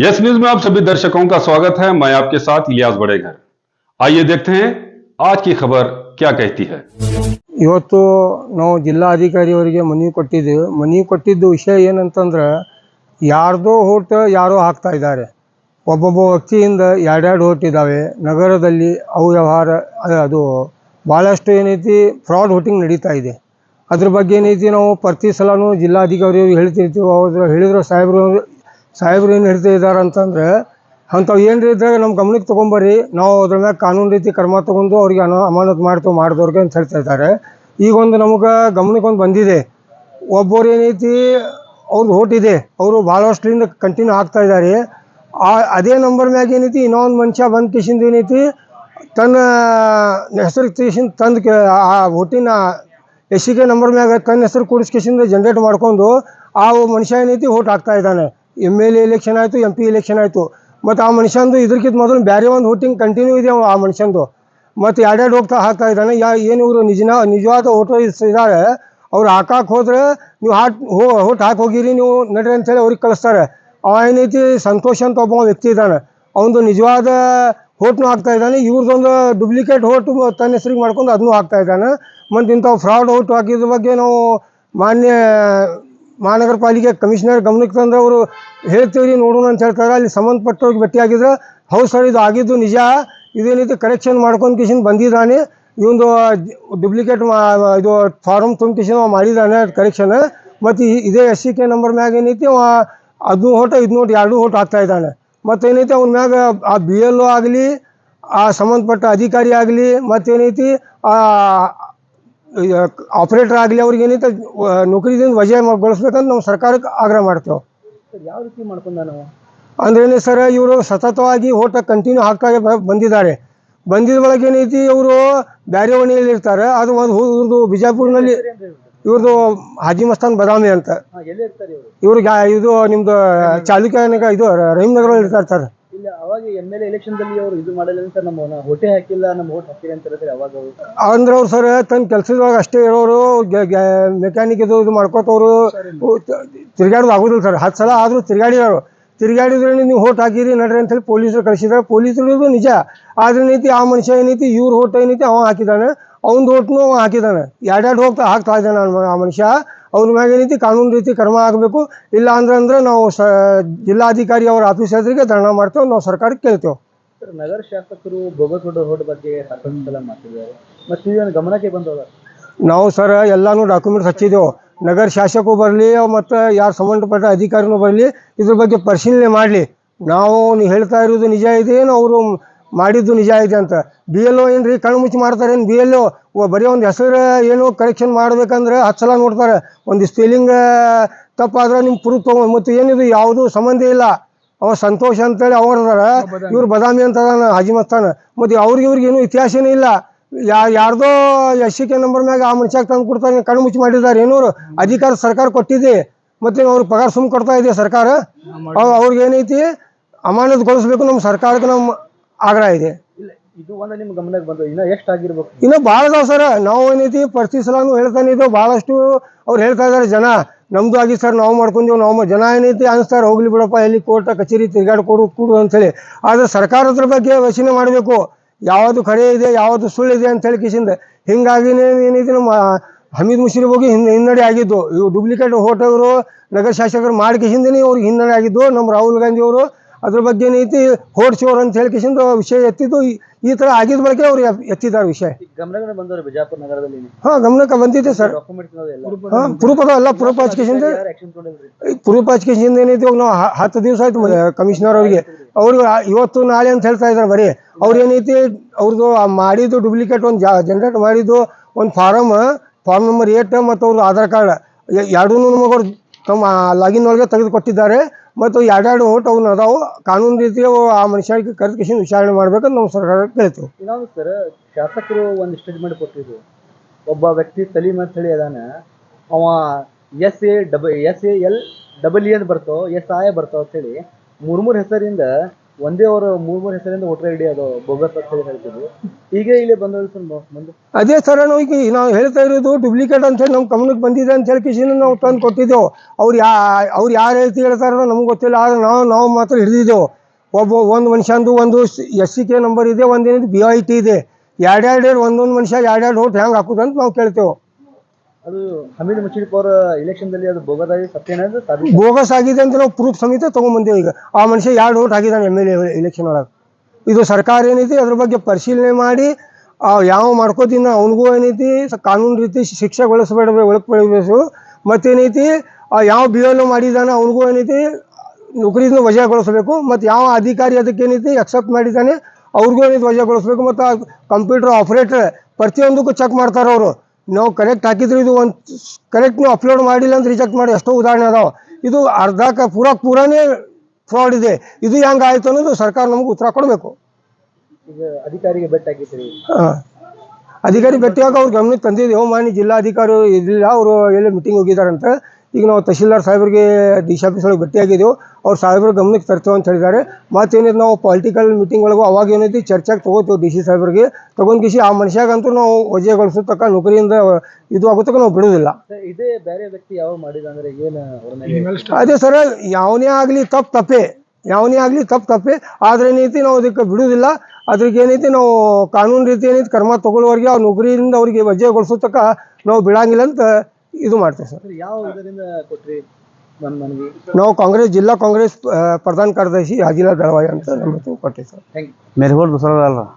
Yes news में आप सभी दर्शकों का स्वागत है। मैं आपके साथ इलियास बड़ेघर। आइए देखते हैं आज की खबर क्या कहती है। ಇವತ್ತು ನಾವು ಜಿಲ್ಲಾಧಿಕಾರಿಯವರಿಗೆ ಮನವಿ ಕೊಟ್ಟಿದ್ದು ವಿಷಯ ಏನಂತಂದ್ರೆ ಯಾರ್ದೋ ಹೋಟ್ ಯಾರೋ ಹಾಕ್ತಾ ಇದ್ದಾರೆ. ಒಬ್ಬೊಬ್ಬ ವ್ಯಕ್ತಿಯಿಂದ ಎರಡೆರಡು ಹೋಟ್ ಇದ್ದಾವೆ ನಗರದಲ್ಲಿ. ಅವು ವ್ಯವಹಾರ ಅದು ಭಾಳಷ್ಟು ಏನೈತಿ ಫ್ರಾಡ್ ಹೋಟಿಂಗ್ ನಡೀತಾ ಇದೆ. ಅದ್ರ ಬಗ್ಗೆ ಏನೈತಿ ನಾವು ಪ್ರತಿ ಸಲನೂ ಜಿಲ್ಲಾಧಿಕಾರಿಯವ್ರಿಗೆ ಹೇಳ್ತಿರ್ತೀವಿ. ಅವ್ರು ಹೇಳಿದ್ರು ಸಾಹೇಬರು ಏನು ಹೇಳ್ತಾ ಇದ್ದಾರೆ ಅಂತಂದ್ರೆ ಅಂಥವು ಏನು ಇದ್ದಾಗ ನಮ್ಮ ಗಮನಕ್ಕೆ ತೊಗೊಂಬರ್ರಿ, ನಾವು ಅದ್ರ ಮ್ಯಾಗ ಕಾನೂನು ರೀತಿ ಕ್ರಮ ತೊಗೊಂಡು ಅವ್ರಿಗೆ ಅಮಾನತು ಮಾಡಿದವ್ರಿಗೆ ಅಂತ ಹೇಳ್ತಾ ಇದ್ದಾರೆ. ಈಗೊಂದು ನಮಗೆ ಗಮನಕ್ಕೊಂದು ಬಂದಿದೆ. ಒಬ್ಬರು ಏನೈತಿ ಅವ್ರದ್ದು ಹೋಟ್ ಇದೆ, ಅವರು ಭಾಳಷ್ಟ್ರಿಂದ ಕಂಟಿನ್ಯೂ ಆಗ್ತಾ ಇದ್ದಾರೆ. ಅದೇ ನಂಬರ್ ಮ್ಯಾಗ ಏನೈತಿ ಇನ್ನೊಂದು ಮನುಷ್ಯ ಬಂದು ಕಿಶಿಂದ ಏನೈತಿ ತನ್ನ ಹೆಸರು ಕಿಶಿಂದ ತಂದು ಆ ಹೋಟಿನ SCK ನಂಬರ್ ಮ್ಯಾಗ ತನ್ನ ಹೆಸರು ಕೂಡಿಸ್ಕಿಶಿಂದ ಜನರೇಟ್ ಮಾಡ್ಕೊಂಡು ಆ ಮನುಷ್ಯ ಏನೈತಿ ಹೋಟ್ ಹಾಕ್ತಾ ಇದ್ದಾನೆ. MLA ಎಲೆಕ್ಷನ್ ಆಯಿತು, MP ಎಲೆಕ್ಷನ್ ಆಯಿತು. ಮತ್ತು ಆ ಮನುಷ್ಯಂದು ಇದ್ರಕ್ಕಿಂತ ಮೊದಲು ಬೇರೆ ಒಂದು ಹೋಟಿಂಗ್ ಕಂಟಿನ್ಯೂ ಇದೆ ಆ ಮನುಷ್ಯಂದು. ಮತ್ತು ಎರಡೆರಡು ಹೋಗ್ತಾ ಹಾಕ್ತಾ ಇದ್ದಾನೆ. ಏನು ಇವರು ನಿಜವಾದ ಹೋಟಲ್ಸ್ ಇದ್ದಾರೆ, ಅವ್ರು ಹಾಕಕ್ಕೆ ಹೋದ್ರೆ ನೀವು ಹೋಟ್ ಹಾಕಿ ಹೋಗಿರಿ ನೀವು ನಡ್ರಿ ಅಂತೇಳಿ ಅವ್ರಿಗೆ ಕಳಿಸ್ತಾರೆ. ಅವ ಏನೈತಿ ಸಂತೋಷ್ ಅಂತ ಒಬ್ಬ ವ್ಯಕ್ತಿ ಇದ್ದಾನೆ, ಅವನು ನಿಜವಾದ ಹೋಟ್ನು ಹಾಕ್ತಾ ಇದ್ದಾನೆ. ಇವ್ರದ್ದೊಂದು ಡೂಪ್ಲಿಕೇಟ್ ಹೋಟು ತನ್ನ ಹೆಸರಿಗೆ ಮಾಡ್ಕೊಂಡು ಅದನ್ನೂ ಹಾಕ್ತಾ ಇದ್ದಾನೆ. ಮತ್ತು ಇಂಥವು ಫ್ರಾಡ್ ಹೋಟು ಹಾಕಿದ ಬಗ್ಗೆ ನಾವು ಮಾನ್ಯ ಮಹಾನಗರ ಪಾಲಿಕೆ ಕಮಿಷನರ್ ಗಮನಕ್ಕೆ ತಂದ್ರೆ ಅವರು ಹೇಳ್ತೀವಿ ನೋಡೋಣ ಅಂತ ಹೇಳ್ತಾರೆ. ಅಲ್ಲಿ ಸಂಬಂಧಪಟ್ಟವ್ರಿಗೆ ಭೇಟಿಯಾಗಿದ್ರೆ ಹೌದು ಸರ್ ಇದು ಆಗಿದ್ದು ನಿಜ, ಇದೇನೈತಿ ಕರೆಕ್ಷನ್ ಮಾಡ್ಕೊಂಡು ಕಿಶನ್ ಬಂದಿದ್ದಾನೆ, ಇವೊಂದು ಡೂಪ್ಲಿಕೇಟ್ ಇದು ಫಾರಮ್ ತುಂಬ ಕಿಶನ್ ಮಾಡಿದ್ದಾನೆ ಕರೆಕ್ಷನ್. ಮತ್ತು ಇದೇ SCK ನಂಬರ್ ಮ್ಯಾಗ ಏನೈತಿ ಅದನ್ನೂ ಹೋಟ ಇದನ್ನೂ ಎರಡು ಹೋಟ್ ಹಾಕ್ತಾ ಇದ್ದಾನೆ. ಮತ್ತು ಏನೈತಿ ಅವ್ನ ಮ್ಯಾಗ ಆ BLO ಆಗಲಿ, ಆ ಸಂಬಂಧಪಟ್ಟ ಅಧಿಕಾರಿ ಆಗಲಿ, ಮತ್ತೇನೈತಿ ಆಪರೇಟರ್ ಆಗಲಿ, ಅವ್ರಿಗೆ ಏನೈತೆ ನೌಕರಿದಿಂದ ವಜಾಗೊಳಿಸ್ಬೇಕಂತ ನಾವು ಸರ್ಕಾರಕ್ಕೆ ಆಗ್ರಹ ಮಾಡ್ತೇವೆ. ಯಾವ ರೀತಿ ಮಾಡ್ಕೊಂಡ ನಾವು ಅಂದ್ರೇನೆ ಸರ್, ಇವರು ಸತತವಾಗಿ ಹೋಟ ಕಂಟಿನ್ಯೂ ಹಾಕ್ತಾ ಬಂದಿದ್ದಾರೆ. ಬಂದಿದ ಒಳಗೆ ಏನೈತಿ ಇವರು ಬೇರೆ ಓಣಿಯಲ್ಲಿ ಇರ್ತಾರೆ. ಅದು ಒಂದು ಇವ್ರದ್ದು ಬಿಜಾಪುರ್ನಲ್ಲಿ ಇವ್ರದ್ದು ಹಾಜಿ ಮಸ್ತಾನ್ ಬದಾಮಿ ಅಂತ. ಇವ್ರಿಗೆ ಇದು ನಿಮ್ದು ಚಾಲುಕ್ಯನಾಗ ಇದು ರಹೀಮ್ನಗರಲ್ಲಿ ಇರ್ತಾರೆ. ಇಲ್ಲ ಅವಾಗ MLA ಎಲೆಕ್ಷನ್ದಲ್ಲಿ ಅವರು ಇದು ಮಾಡಲ್ಲ ಸರ್, ನಮ್ಮ ಹೋಟೆ ಹಾಕಿಲ್ಲ, ನಮ್ಮ ಹೋಟ್ ಹಾಕಿಲ್ಲ ಅಂತ ಹೇಳ್ತಾರೆ. ಅವಾಗ ಅಂದ್ರೆ ಅವ್ರು ಸರ್ ತನ್ನ ಕೆಲಸದೊಳಗೆ ಅಷ್ಟೇ ಇರೋರು, ಮೆಕ್ಯಾನಿಕ್ ಇದು ಮಾಡ್ಕೋತವ್ರು, ತಿರ್ಗಾಡೋದು ಆಗೋದಿಲ್ಲ ಸರ್. 10 ಸಲ ಆದರೂ ತಿರ್ಗಾಡಿದ್ರೆ ನೀವು ಹೋಟ್ ಹಾಕಿರಿ ನಡ್ರಿ ಅಂತೇಳಿ ಪೊಲೀಸರು ಕಳಿಸಿದ್ರೆ. ಪೊಲೀಸರು ನಿಜ, ಆದ್ರೆ ಏನೈತಿ ಆ ಮನುಷ್ಯ ಏನೈತಿ ಇವ್ರ ಹೋಟ್ ಏನೈತಿ ಅವ ಹಾಕಿದ್ದಾನೆ, ಅವ್ನ ಹೋಟ್ನು ಅವ ಹಾಕಿದ್ದಾನೆ. ಎರಡೆರಡು ಹಾಕ್ತಾ ಇದ್ದಾನೆ ಆ ಮನುಷ್ಯ. ಅವ್ರ ಮ್ಯಾಗ ಏನೈತಿ ಕಾನೂನು ರೀತಿ ಕ್ರಮ ಆಗಬೇಕು. ಇಲ್ಲ ಅಂದ್ರೆ ನಾವು ಜಿಲ್ಲಾಧಿಕಾರಿ ಅವ್ರ ಆಫೀಸ್ ಎದುರಿಗೆ ಧರಣ ಮಾಡ್ತೇವೆ, ನಾವು ಸರ್ಕಾರಕ್ಕೆ ಕೇಳ್ತೇವೆ. ಸರ್, ನಗರ ಶಾಸಕರು ಬೋಗಸ್ ಹೋಟ್ ಬಗ್ಗೆ ಸಾಕಷ್ಟು ಸಲ ಮಾಡ್ತಿದ್ದಾರೆ, ಮತ್ತು ಇದನ್ನು ಗಮನಕ್ಕೆ ಬಂದವ ನಾವು ಸರ್ ಎಲ್ಲನೂ ಡಾಕ್ಯುಮೆಂಟ್ಸ್ ಹಚ್ಚಿದ್ದೆವು. ನಗರ ಶಾಸಕರು ಬರಲಿ ಮತ್ತು ಯಾರು ಸಂಬಂಧಪಟ್ಟ ಅಧಿಕಾರಿನೂ ಬರಲಿ, ಇದ್ರ ಬಗ್ಗೆ ಪರಿಶೀಲನೆ ಮಾಡಲಿ. ನೀವು ಹೇಳ್ತಾ ಇರೋದು ನಿಜ ಇದೆ, ಅವರು ಮಾಡಿದ್ದು ನಿಜ ಇದೆ ಅಂತ. BLO ಏನು ರೀ ಕಣ್ಣು ಮುಚ್ಚಿ ಮಾಡ್ತಾರೆ ಏನು? BLO ಬರೀ ಒಂದು ಹೆಸರು ಏನು ಕರೆಕ್ಷನ್ ಮಾಡ್ಬೇಕಂದ್ರೆ 10 ಸಲ ನೋಡ್ತಾರೆ. ಒಂದು ಸ್ಪೆಲ್ಲಿಂಗ್ ತಪ್ಪಾದ್ರೆ ನಿಮ್ಮ ಪ್ರೂಫ್ ತೊಗೊಂಡು, ಮತ್ತು ಏನಿದು ಯಾವುದೂ ಸಂಬಂಧ ಇಲ್ಲ. ಅವ ಸಂತೋಷ್ ಅಂತೇಳಿ ಅವ್ರದಾರ, ಇವ್ರು ಬದಾಮಿ ಅಂತ ಹಾಜಿ ಮಸ್ತಾನ. ಮತ್ತು ಇವ್ರಿಗೆ ಏನೂ ಇತಿಹಾಸನೇ ಇಲ್ಲ. ಯಾರ್ದೋ SCK ನಂಬರ್ ಮ್ಯಾಗ ಆ ಮನುಷ್ಯಾಗ ತಂದು ಕೊಡ್ತಾರೆ, ಕಣ್ಣು ಮುಚ್ಚಿ ಮಾಡಿದ್ದಾರೆ. ಏನೂರು ಅಧಿಕಾರ ಸರ್ಕಾರ ಕೊಟ್ಟಿದೆ, ಮತ್ತು ಅವ್ರಿಗೆ ಪಗಾರ ಸುಮ್ಮ ಕೊಡ್ತಾ ಇದೆ ಸರ್ಕಾರ. ಅವ್ರಿಗೆ ಏನೈತಿ ಅಮಾನತುಗೊಳಿಸ್ಬೇಕು, ನಮ್ಮ ಸರ್ಕಾರಕ್ಕೆ ನಮ್ಮ ಆಗ್ರಹ ಇದೆ. ಇದು ಒಂದು ನಿಮ್ಮ ಗಮನಕ್ಕೆ ಬಂದು ಇನ್ನೂ ಎಷ್ಟು ಆಗಿರ್ಬೇಕು? ಇನ್ನೂ ಭಾಳ ಅದಾವ ಸರ್. ನಾವು ಏನೈತಿ ಪ್ರತಿ ಸಲನೂ ಹೇಳ್ತಾನೆ ಇದ್ದೇವೆ. ಭಾಳಷ್ಟು ಅವ್ರು ಹೇಳ್ತಾ ಇದ್ದಾರೆ, ಜನ ನಮ್ಮದು ಆಗಿ ಸರ್ ನಾವು ಮಾಡ್ಕೊಂಡೇವು. ನಾವು ಜನ ಏನೈತಿ ಅನಿಸ್ತಾರೆ, ಹೋಗ್ಲಿ ಬಿಡಪ್ಪ ಎಲ್ಲಿ ಕೋರ್ಟ್ ಕಚೇರಿ ತಿರ್ಗಾಡಿ ಕೊಡು ಅಂಥೇಳಿ. ಆದರೆ ಸರ್ಕಾರದ ಬಗ್ಗೆ ಯೋಚನೆ ಮಾಡಬೇಕು, ಯಾವುದು ಖರೆ ಇದೆ ಯಾವುದು ಸುಳ್ಳಿದೆ ಅಂಥೇಳಿ ಕಿಶಿಂದ. ಹಿಂಗಾಗಿನೇ ಏನೈತಿ ನಮ್ಮ ಹಮೀದ್ ಮುಷೀರಫ್ ಹೋಗಿ ಹಿನ್ನಡೆ ಆಗಿದ್ದು. ಇವು ಡೂಪ್ಲಿಕೇಟ್ ಹೋಟೆಲ್ರು ನಗರ ಶಾಸಕರು ಮಾಡಿ ಕಿಶಿಂದನೇ ಅವ್ರಿಗೆ ಹಿನ್ನಡೆ ಆಗಿದ್ದು. ನಮ್ಮ ರಾಹುಲ್ ಗಾಂಧಿ ಅವರು ಅದ್ರ ಬಗ್ಗೆ ಏನೈತಿ ಹೋಟ್ ಶೋರ್ ಅಂತ ಹೇಳಿ ಕಿಶಿಂದ ವಿಷಯ ಎತ್ತಿದ್ದು. ಈ ಥರ ಆಗಿದ ಬಳಕೆ ಅವ್ರು ಎತ್ತಿದ್ದಾರೆ ವಿಷಯ. ಗಮನಕ್ಕೆ ಬಂದವರು ಬಿಜಾಪುರ ನಗರದಲ್ಲಿ ಗಮನಕ್ಕೆ ಬಂದಿದೆ ಸರ್. ಪ್ರೂಫ್ ಅದ ಎಲ್ಲ ಪ್ರೂಫ್ ಹಚ್ಕೇಶಿಂದ ಏನೈತಿ. ನಾವು 10 ದಿವಸ ಆಯ್ತು ಕಮಿಷನರ್ ಅವ್ರಿಗೆ ಇವತ್ತು ನಾಳೆ ಅಂತ ಹೇಳ್ತಾ ಇದ್ದಾರೆ ಬರೀ. ಅವ್ರು ಏನೈತಿ ಅವ್ರದ್ದು ಮಾಡಿದ್ದು ಡೂಪ್ಲಿಕೇಟ್ ಒಂದು ಜನರೇಟ್ ಮಾಡಿದ್ದು ಒಂದು ಫಾರಮ್ ನಂಬರ್ 8 ಮತ್ತು ಅವ್ರದ್ದು ಆಧಾರ್ ಕಾರ್ಡ್ ಎರಡೂ ನಮಗೆ ಅವ್ರು ತಮ್ಮ ಲಾಗಿನ್ ಒಳಗೆ ತೆಗೆದು ಕೊಟ್ಟಿದ್ದಾರೆ. ಮತ್ತು ಎರಡೆರಡು ಹೋಟ್ ಅವ್ನು ಅದಾವು. ಕಾನೂನು ರೀತಿ ಆ ಮನುಷ್ಯನಿಗೆ ಕರೆದು ಕಿಶನ್ ವಿಚಾರಣೆ ಮಾಡ್ಬೇಕಂತ ನಾವು ಸರ್ಕಾರಕ್ಕೆ ಕೇಳ್ತೇವೆ. ಇನ್ನೊಂದು ಸರ್, ಶಾಸಕರು ಒಂದು ಸ್ಟೇಟ್ಮೆಂಟ್ ಕೊಟ್ಟಿದ್ರು. ಒಬ್ಬ ವ್ಯಕ್ತಿ ಸಲೀಮ್ ಅಂತ ಹೇಳಿ ಅದಾನ, ಅವ SALEE ಅಂತ ಬರ್ತಾವ, SI ಬರ್ತಾವ ಅಂತೇಳಿ 3 ಹೆಸರಿಂದ ಒಂದೇ ಅವರು ಮೂರ್ ಹೆಸರಿಂದ ವೋಟರ್ ಐಡಿ ಅದು ಬೋಗಸ್ ಅಂತ ಹೇಳಿ ಹೇಳ್ತಿದ್ರು. ಈಗ ಇಲ್ಲಿ ಬಂದವರು ಸರ್ ಮುಂದೆ ಅದೇ ಥರ ನಾವು ಹೇಳ್ತಾ ಇರೋದು ಡೂಪ್ಲಿಕೇಟ್ ಅಂತ ಹೇಳಿ ನಮ್ಮ ಗಮನಕ್ಕೆ ಬಂದಿದೆ ಅಂತ ಹೇಳಿ ಕಿಸಿನ ನಾವು ತಂದು ಕೊಟ್ಟಿದ್ದೆವು. ಅವ್ರು ಯಾರು ಹೇಳ್ತಾರೋ ನಮ್ಗೆ ಗೊತ್ತಿಲ್ಲ. ಆದರೆ ನಾವು ಮಾತ್ರ ಹಿಡಿದಿದ್ದೆವು. ಒಂದು ಮನುಷ್ಯಂದು ಒಂದು SCK ನಂಬರ್ ಇದೆ, ಒಂದೇನಿದೆ BIT ಇದೆ. ಎರಡೆರಡು ಒಂದೊಂದು ಮನುಷ್ಯ ಎರಡೆರಡು ವೋಟ್ ಹೆಂಗೆ ಹಾಕೋದಂತ ನಾವು ಕೇಳ್ತೇವೆ. ಅದು ಹಮೀದ್ ಮುಷರಫ್ ಅವರ ಇಲೆಕ್ಷನ್ದಲ್ಲಿ ಅದು ಬೋಗದಾಗಿ ಸತ್ಯನಾದ ಬೋಗಸ್ ಆಗಿದೆ ಅಂತ ನಾವು ಪ್ರೂಫ್ ಸಮೇತ ತೊಗೊಂಡ್ಬಂದೇವೆ. ಈಗ ಆ ಮನುಷ್ಯ 2 ವೋಟ್ ಹಾಕಿದ್ದಾನೆ MLA ಎಲೆಕ್ಷನ್ ಒಳಗೆ. ಇದು ಸರ್ಕಾರ ಏನೈತಿ ಅದ್ರ ಬಗ್ಗೆ ಪರಿಶೀಲನೆ ಮಾಡಿ ಯಾವ ಮಾಡ್ಕೋತಿನ ಅವನಿಗೂ ಏನೈತಿ ಕಾನೂನು ರೀತಿ ಒಳಪಡಬೇಕು. ಮತ್ತೇನೈತಿ ಯಾವ BLO ಮಾಡಿದ್ದಾನೆ ಅವನಿಗೂ ಏನೈತಿ ನೌಕರಿಯಿಂದ ವಜಾಗೊಳಿಸಬೇಕು. ಮತ್ತು ಯಾವ ಅಧಿಕಾರಿ ಅದಕ್ಕೇನೈತಿ ಅಕ್ಸೆಪ್ಟ್ ಮಾಡಿದ್ದಾನೆ ಅವ್ರಿಗೂ ಏನೈತಿ ವಜಾಗೊಳಿಸ್ಬೇಕು. ಮತ್ತು ಕಂಪ್ಯೂಟರ್ ಆಪ್ರೇಟರ್ ಪ್ರತಿಯೊಂದಕ್ಕೂ ಚೆಕ್ ಮಾಡ್ತಾರೆ ಅವರು. ನಾವು ಕರೆಕ್ಟ್ ಹಾಕಿದ್ರೆ ಇದು ಒಂದು ಕರೆಕ್ಟ್ ನೀವು ಅಪ್ಲೋಡ್ ಮಾಡಿಲ್ಲ ಅಂತ ರಿಜೆಕ್ಟ್ ಮಾಡಿ ಎಷ್ಟೋ ಉದಾಹರಣೆ ಅದಾವೆ. ಇದು ಅರ್ಧಕ್ಕೆ ಪೂರಾನೇ ಫ್ರಾಡ್ ಇದೆ. ಇದು ಹೆಂಗೆ ಆಯಿತು ಅನ್ನೋದು ಸರ್ಕಾರ ನಮ್ಗೆ ಉತ್ತರ ಕೊಡಬೇಕು. ಈಗ ಅಧಿಕಾರಿಗೆ ಬೆಟ್ ಹಾಕಿದ್ರಿ. ಅಧಿಕಾರಿ ಭೇಟಿಯಾಗ ಅವ್ರ ಗಮನಕ್ಕೆ ತಂದಿದ್ದೆವು. ಮಾನ್ಯ ಜಿಲ್ಲಾಧಿಕಾರಿ ಇರಲಿಲ್ಲ, ಅವರು ಎಲ್ಲಿ ಮೀಟಿಂಗ್ ಹೋಗಿದ್ದಾರಂತ. ಈಗ ನಾವು ತಹಶೀಲ್ದಾರ್ ಸಾಹೇಬ್ರಿಗೆ DC ಆಫೀಸ್ ಒಳಗೆ ಭೇಟಿಯಾಗಿದ್ದೆವು. ಅವ್ರು ಸಾಹೇಬ್ರ ಗಮನಕ್ಕೆ ತರ್ತೇವೆ ಅಂತ ಹೇಳಿದ್ದಾರೆ. ಮತ್ತೇನೈತೆ ನಾವು ಪೊಲಿಟಿಕಲ್ ಮೀಟಿಂಗ್ ಒಳಗೂ ಅವಾಗ ಏನೈತಿ ಚರ್ಚೆಗೆ ತೊಗೋತೇವೆ DC ಸಾಹೇಬ್ರಿಗೆ. ತೊಗೊಂಡು ಆ ಮನುಷ್ಯಾಗಂತೂ ನಾವು ವಜಾಗೊಳಿಸೋ ತಕ್ಕ ನೌಕರಿಯಿಂದ ಇದು ಆಗೋ ತಕ್ಕ ನಾವು ಬಿಡೋದಿಲ್ಲ. ಇದೇ ಬೇರೆ ವ್ಯಕ್ತಿ ಯಾವ ಮಾಡಿದ ಅಂದ್ರೆ ಏನು ಅದೇ ಸರ್, ಯಾವನೇ ಆಗಲಿ ತಪ್ಪೇ ಆದರೆ ಏನೈತಿ ನಾವು ಅದಕ್ಕೆ ಬಿಡುವುದಿಲ್ಲ. ಅದ್ರಿಗೆ ಏನೈತಿ ನಾವು ಕಾನೂನು ರೀತಿ ಏನೈತಿ ಕ್ರಮ ತಗೊಳ್ಳೋವರೆಗೆ ಆ ನೌಕರಿಯಿಂದ ಅವ್ರಿಗೆ ವಜಾಗೊಳಿಸೋ ತಕ್ಕ ನಾವು ಬಿಡಂಗಿಲ್ಲ ಅಂತ ಇದು ಮಾಡ್ತೇವೆ ಸರ್. ಯಾವ ಇದರಿಂದ ಕೊಟ್ರಿ ಮನವಿ? ನಾವು ಜಿಲ್ಲಾ कांग्रेस प्रधान कार्यदर्शी हाजीलाल दलवाई ಅಂತ नंबर ಕೊಟ್ಟೆ सर. Thank you. मेरे वोट दूसरा डाल रहा।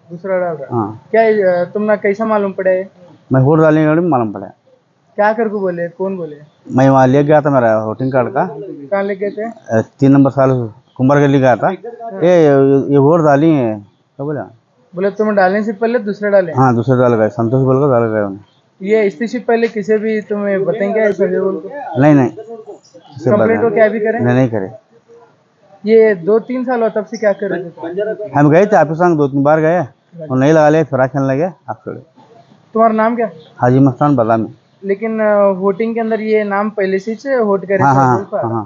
दूसरा डाल रहा? हाँ। क्या तुमने कैसा मालूम पड़े? मैं वोट डालने के मालूम पड़ा। क्या कर को बोले? कौन बोले? मैं वहाँ ले गया था मेरा वोटिंग कार्ड का। कहाँ ले गए थे? 3 नंबर साल कुंभर गली गया था। ये वोट डाली है क्या बोले तुम डालने से पहले दूसरे डाले? हाँ, दूसरे डाल गए, संतोष बोल कर डाल गए। ये इससे पहले किसी भी तुम्हें बताएंगे ऐसा नहीं कंप्लेंट हो क्या भी करें? नहीं करे। ये 2-3 साल हुआ तब से क्या कर रहे थे? हम गए थे ऑफिस 2-3 बार गए और नहीं लगा ले, फिर खेलने लगे आप छोड़े। तुम्हारा नाम क्या? हाजी मस्तान बदामी। लेकिन वोटिंग के अंदर ये नाम पहले से वोट करे? हाँ।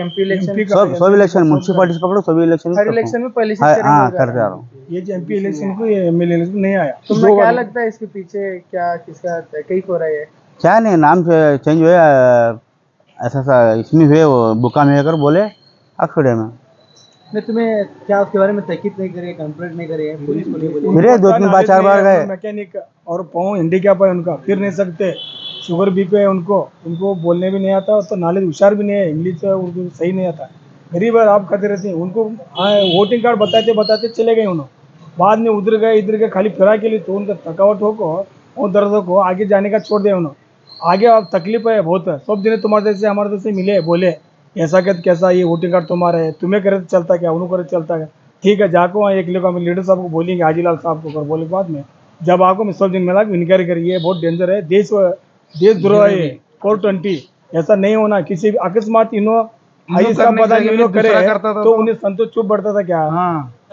MP इलेक्शन सब इलेक्शन म्यूनसिपालिटी पकड़ो, सभी इलेक्शन हर इलेक्शन में पहले से हाँ करते आ रहा हूँ। ये MP इलेक्शन को ये MLA इलेक्शन नहीं आया। तुम्हें क्या लगता है इसके पीछे क्या किसका कहीं हो रहा है? क्या नहीं, नाम चेंज हुए ऐसा इसमें हुए वो बुका में कर बोले अखड़े में। नहीं तुम्हें क्या उसके बारे में तहकीक नहीं करे, कंप्लेंट नहीं करे, पुलिस को नहीं बोली? फिर 2-3 4 बार गए। मैकेनिक और पाँव हैंडीकैप है उनका, फिर नहीं सकते, शुगर BP है उनको बोलने भी नहीं आता, तो नॉलेज होशियार भी नहीं है, इंग्लिश उर्दू सही नहीं आता, गरीब है, आप खाते रहते हैं। उनको वोटिंग कार्ड बताते चले गए उन्होंने, बाद में उधर गए खाली फिरा के लिए, तो उनका थकावट हो को और दर्द को आगे जाने का छोड़ दिया उन्होंने। आगे अब तकलीफ है बहुत है, सब जने तुम्हारे जैसे हमारे जैसे मिले, बोले ऐसा कैसा ये वोटिंग कार्ड तुम्हारा है, तुम्हें करे तो चलता क्या, उन्होंने करे चलता क्या, ठीक है जाको वहाँ एक लोग लीडर साहब को बोलेंगे, हाजीलाल साहब को कर बोले बाद में जब आपको मैं सब दिन मिला इनक्वायरी करिए, बहुत डेंजर है, देशद्रोह है 420, ऐसा नहीं होना। किसी भी अकस्मात करे तो उन्हें संतोष चुप बढ़ता था क्या?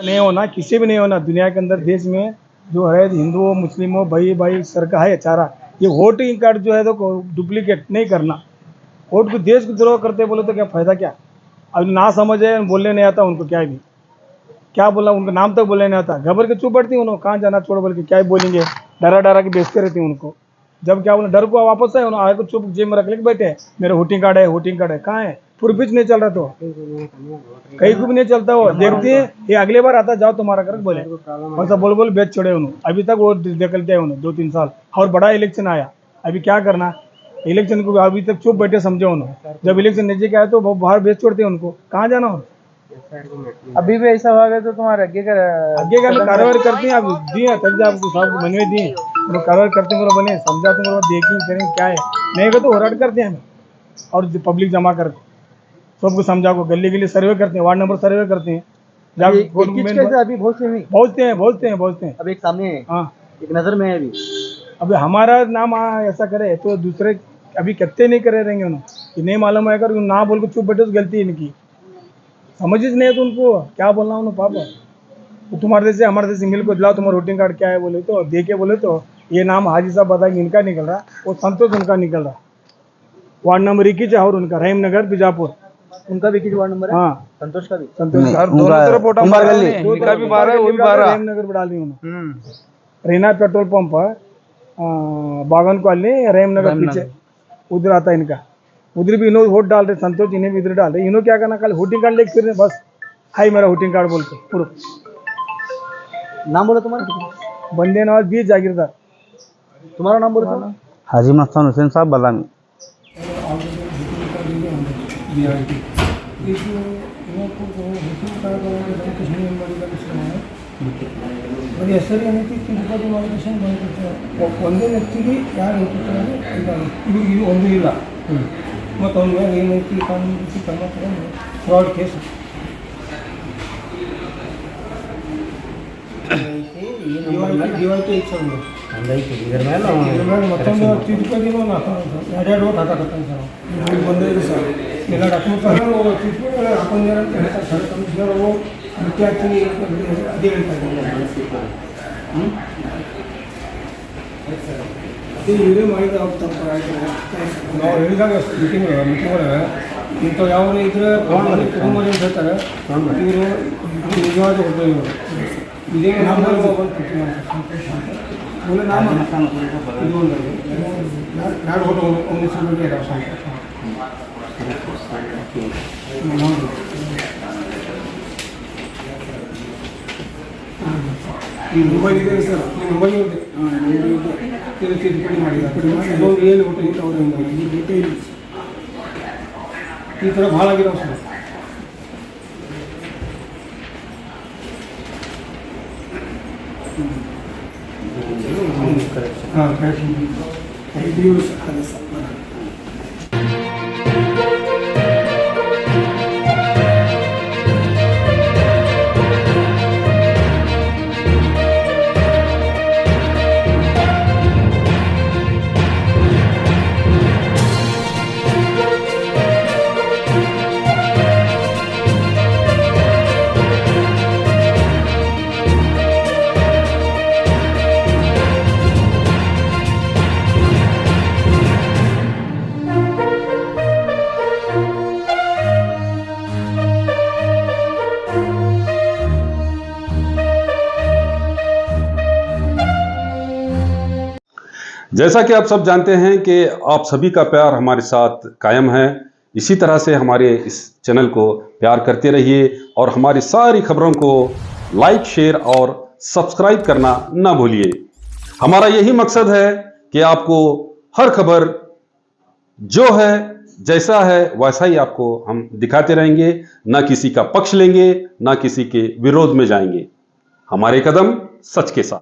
नहीं होना, किसी भी नहीं होना दुनिया के अंदर, देश में जो है हिंदू हो मुस्लिम हो भाई सरकार है चारा। ये वोटिंग कार्ड जो है तो डुप्लीकेट नहीं करना, वोट को देश को द्रोह करते बोले तो क्या फायदा क्या? अब ना समझे, बोलने नहीं आता उनको, क्या बोला उनका नाम तक बोलने नहीं आता, घबर के चुप बढ़ती उन्होंने, कहाँ जाना छोड़ बोल के क्या बोलेंगे, डरा के बेचते रहती उनको। जब क्या बोला डर को वापस आए उन्होंने आए को चुप जेब में रख लेके बैठे, मेरा वोटिंग कार्ड है, कहाँ है? पूरी बीच नहीं चल रहा, तो कहीं को भी नहीं चलता वो, देखते हैं ये अगले बार आता जाओ तुम्हारा कर बोले, वैसा बोल बेच छोड़े उन्होंने। अभी तक वो निकलते हैं उन्होंने 2-3 साल, और बड़ा इलेक्शन आया, अभी क्या करना, इलेक्शन को अभी तक चुप बैठे समझे उन्होंने, जब इलेक्शन नजदीक आया तो बाहर बेच छोड़ते हैं उनको, कहाँ जाना हो? अभी भी ऐसा होगा तो तुम्हारा आगे का कार्रवाई करते हैं, आप दिए तभी आपको साहब मनवे दिए, कार्रवाई करते हैं बने समझा तुम देखेंगे करेंगे क्या है, नहीं तो होराट करते हैं और पब्लिक जमा कर सबको समझा को गली सर्वे करते हैं, वार्ड नंबर सर्वे करते हैं, अभी पहुँचते हैं। अब एक सामने है, हाँ एक नजर में है अभी हमारा नाम ऐसा करे तो दूसरे अभी कितने नहीं करे रहेंगे उन्होंने, नहीं मालूम है अगर ना बोल के चुप बैठे तो गलती है इनकी, समझ ही नहीं है तो उनको क्या बोलना उन्होंने पापा, तो तुम्हारे जैसे हमारे जैसे मिल को दिलाओ तुम्हारा वोटिंग कार्ड क्या है बोले तो देखे बोले तो ये नाम हाजी साहब बताएंगे इनका निकल रहा, वो संतोष उनका निकल रहा, वार्ड नंबर 21 और उनका रहीम नगर बीजापुर, उनका भी किस वार्ड नंबर है? हाँ संतोष का भी। संतोष नहीं, और उनका कुंभार गली इनका भी 12 है, वो भी 12 नगर में डाल दी उन्होंने। रेना पेट्रोल पंप बागन कॉलोनी रेमनगर पीछे उधर आता है इनका। उधर भी इन्होंने वोट डाल रहे संतोष, इन्हें भी इधर डाल रहे। इन्होंने क्या करना, कल वोटिंग कार्ड लेके फिर बस हाई मेरा वोटिंग कार्ड बोल के पूरा नाम बोलो तुम्हारा। बंदे नवाज 20 जागीरदार। तुम्हारा नाम बोलो तो। हाजी मस्तान हुसैन साहब बदामी। ಬರೀ ಹೆಸರು ಏನೈತಿ ತಿರುಪತಿ ಮಾರ್ಗದರ್ಶನ ಬಂದಿರ್ತಾರೆ ಒಂದೇ ವ್ಯಕ್ತಿಗೆ ಯಾರು ಹೇಳ್ತಿರ್ತಾರೆ ಇದು ಇದು ಒಂದು ಇಲ್ಲ ಮತ್ತು ಅವ್ನ ಮೇಲೆ ಏನೈತಿ ಕಾನೂನು ರೀತಿ ಕ್ರಮ ತಗೊಂಡು ಫ್ರಾಡ್ ಕೇಸ್ ಇದ್ರ ಮೇಲೆ ಮತ್ತೊಂದು ತಿರುಪತಿನೂ ಎರಡೆರಡು ಓಟ್ ಹಾಕಕತ್ತಾನೆ ಸರ್ ಅವ್ನು ಬಂದಿದೆ ಸರ್ ಎಲ್ಲ ಡಾಕ್ಯುಮೆಂಟ್ ತಿರುಪತಿ ಹಾಕೊಂಡಿರ ಅಂತ ಹೇಳ್ತಾರೆ ಸರ್ ಕಮಿಷನರ್ ಅವು ಮುಖ್ಯ ಆಗ್ತೀನಿ ಅದೇ ಹೇಳ್ತಾ ಇದ್ದಾರೆ ಅದೇ ಇವರೇ ಮಾಡಿದ ಅವ್ರು ತಪ್ಪು ನಾವು ಹೇಳಿದಾಗ ಮೀಟಿಂಗ್ ಒಳಗೆ ಇಂಥವು ಯಾವ ಇದ್ರೆ ತೊಗೊಂಡು ತೊಗೊಂಬರಿ ಅಂತ ಹೇಳ್ತಾರೆ ಇವರು ನಿಜವಾದ ಹೊರಟು ಇವರು ಇದೇ ನಮ್ಮ बोले नाम ಇದು ಒಂದು ನಾಡು ಹೋಟೆಲ್ ಒಂದು ಸಿಬ್ಬಂದಿ ಇದೆ ಈ ಮೊಬೈಲ್ ಇದೆ ಸರ್ ಈ ಮೊಬೈಲ್ ಇದೆ ತಿರುಪತಿ ಮಾಡಿದ್ದಾರೆ ಇನ್ನೊಂದು ಏನು ಹೋಟೆಲ್ ಇತ್ತು ಅವರು ಈ ಥರ ಭಾಳ ಆಗಿದಾವೆ ಸರ್ हाँ जैसा कि आप सब जानते हैं कि आप सभी का प्यार हमारे साथ कायम है। इसी तरह से हमारे इस चैनल को प्यार करते रहिए और हमारी सारी खबरों को लाइक, शेयर और सब्सक्राइब करना ना भूलिए। हमारा यही मकसद है कि आपको हर खबर जो है जैसा है वैसा ही आपको हम दिखाते रहेंगे, ना किसी का पक्ष लेंगे, ना किसी के विरोध में जाएंगे। हमारे कदम सच के साथ।